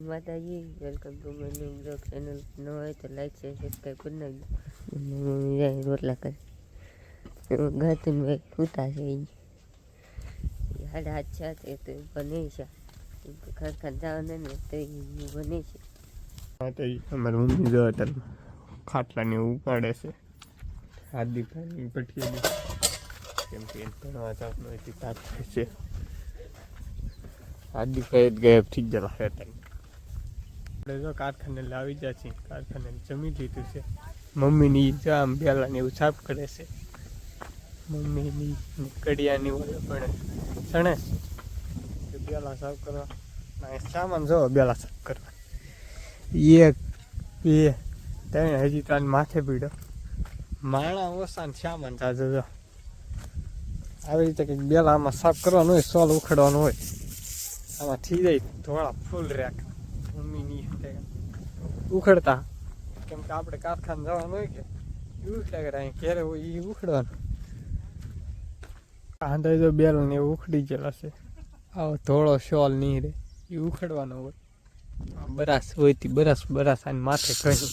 માતાજી welcome to my new blog channel. ન હોય તો લાઈક શેર સબસ્ક્રાઈબ કરી નાખજો. મમ્મી જાય રોટલા કરે ગાતું ભાઈ ઉતા છે હાથ છે તો બને છે ખરખર જવાના ને તો બને છે. માતાજી અમારી મમ્મી જો અત્યારે ખાટલાને ઉપાડે છે. હાર્દિકભાઈની પઠીએલી કેમ કે ભણવા જવાનું હોય તાર થાય છે. હાર્દિકભાઈ જ ગાયબ થઈ ગયેલા છે અત્યારે. આપણે જો કારખાને લાવી જાય છીએ, કારખાને જમી લીધું છે. મમ્મીની જામ બેલાને એવું સાફ કરે છે. મમ્મીની કડિયાની ઓલે પણ સણે છે બેલા સાફ કરવા ના સામાન જો બેલા સાફ કરવા 1 2 3 હજી ત્રણ માથે પીડ્યો માણા ઓછા ને સામાન જાજો જો આવી રીતે કંઈક બેલા આમાં સાફ કરવાનું હોય, સોલ ઉખડવાનું હોય. આમાં થઈ જાય થોડા ફૂલ રાખ મમ્મીની ઉખડતા કેમ કે આપણે કારખાને જવાનું હોય કે ઉખડ્યા કરે અહીં ક્યારે હોય એ ઉખડવાનું. આંધા જો બેલ ને એવું ઉખડી ગયેલા છે. આવો ધોળો શોલ નહીં રે એ ઉખડવાનો હોય. બરાસ હોય તી બરાસ આને માથે કહ્યું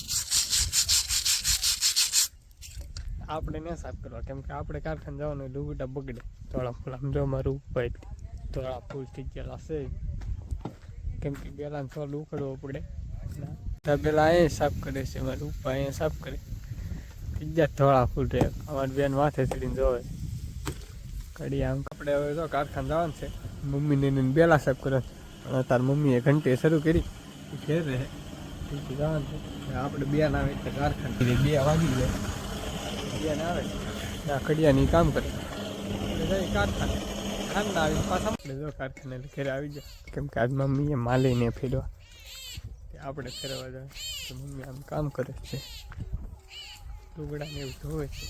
આપણે ન સાફ કરવા કેમ કે આપણે કારખાને જવાનું હોય લુગડા બગડે. ધોળા ફૂલ આમ જો મારું ઉપર ધોળા ફૂલ થઈ ગયેલા છે કેમ કે બેલાને સોલ ઉખડવો પડે. પેલા અહીંયા સાફ કરે છે મારું ઉપર અહીંયા સાફ કરે બીજા થોડા ફૂલ રહે. અમારી બેન માથે ચડીને જોવે કડી આમ આપણે હવે જો કારખાને જવાનું છે. મમ્મીને બેલા સાફ કરે અને તાર મમ્મીએ ઘંટી શરૂ કરી ઘેર રહે જવાનું છે. આપણે બેન આવે એટલે કારખાને 2 વાગી જાય. બેન આવે આ કડિયાની કામ કરે એટલે કારખાને ખાંડ આવી પાછા આપણે જો કારખાને ઘરે આવી જાય કેમ કે આજ મમ્મીએ માલીને ફેરવા આપણે ફેરવા જાય તો મમ્મી આમ કામ કરે છે લુગડાને એવું ધોવે છે.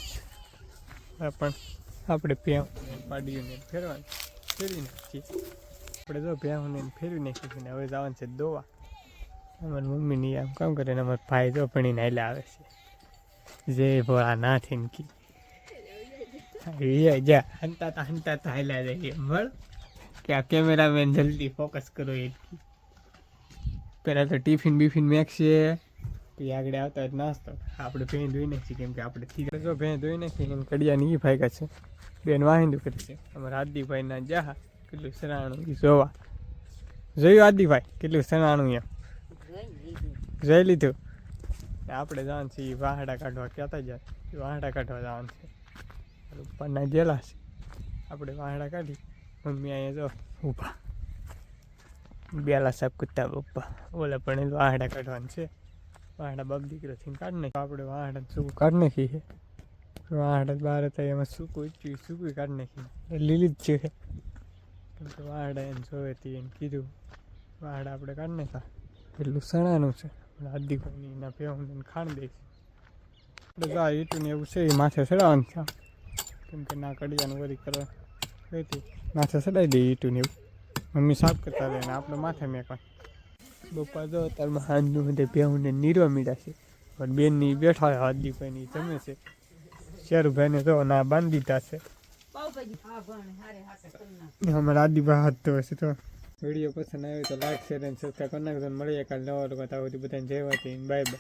પણ આપણે ભેહું પાડીને ફેરવાનું ફેરવી નાખીએ. આપણે જો ભેહુંને ફેરવી નાખીએ ને હવે જવાનું છે દોવા. અમારી મમ્મીની આમ કામ કરે ને અમારા ભાઈ જો ભણીને હાલે આવે છે. જય ભોળા નાથીને કી જા હંતા હાલ્યા જઈએ મળ કે આ કેમેરામેન જલ્દી ફોકસ કરો એટલી. પહેલાં તો ટિફિન બીફિન મેકશે પછી આગળ આવતા હોય નાસ્તો આપણે ભેં ધોઈ નાખીએ કેમ કે આપણે થી જો ભેં ધોઈ નાખીએ એમ કડિયાની એ ભાગ્યા છે. બેન વાહિંદું કરે છે. અમારા આદિભાઈના જાહા કેટલું સરાણું એ જોવા જોયું. આદિભાઈ કેટલું સરાણું એમ જોઈ લીધું. આપણે જવાનું છે એ વાહડા કાઢવા કહેતા જાય વાહડા કાઢવા જવાનું છે. ઉપરના જેલા છે આપણે વાહડા કાઢી મમ્મી અહીંયા જો ઊભા બેલા સાફ કરતા પપ્પા ઓલા પણ વાહડા કાઢવાનું છે. વાહડા બાપ દીકરો થઈને કાઢી નાખી આપણે વાહડા સૂકું કાઢી નાખી છે. વાહડા બહાર હતા એમાં સૂકું કાઢી નાખી લીલી જ છે કેમ કે વાહડા એને જોવે તે એને કીધું વાહડા આપણે કાઢી નાખ્યા એટલું સણાનું છે. હાર્દિકભાઈની એના ભેહુંને ખાણ દે છે. આપણે આ ઈટું એવું છે એ માથે ચડાવવાનું છે કેમ કે ના કડિયાનું વરી કરવા કહીતી માથે ચડાવી દઈએ ઈટું ને એવું. મમ્મી સાફ કરતા રહે ને આપણે માથે મેકવા. બપા જો અત્યારમાં હાંજનું બધે ભેહુંને નીરવા મીડા છે પણ બેનની બેઠા હોય હાર્દિકભાઈની જમે છે. શેરુભાઈને તો ના બાંધી દીધા છે. અમારા આદિભાઈ હાથ ધોવે છે. તો વિડીયો પસંદ આવ્યો તો લાઈક શેર અને સબસ્ક્રાઈબ કરી નાખજો. મળીએ કાલે નવા લોકો બધાને જય માતાજી બાય બાય.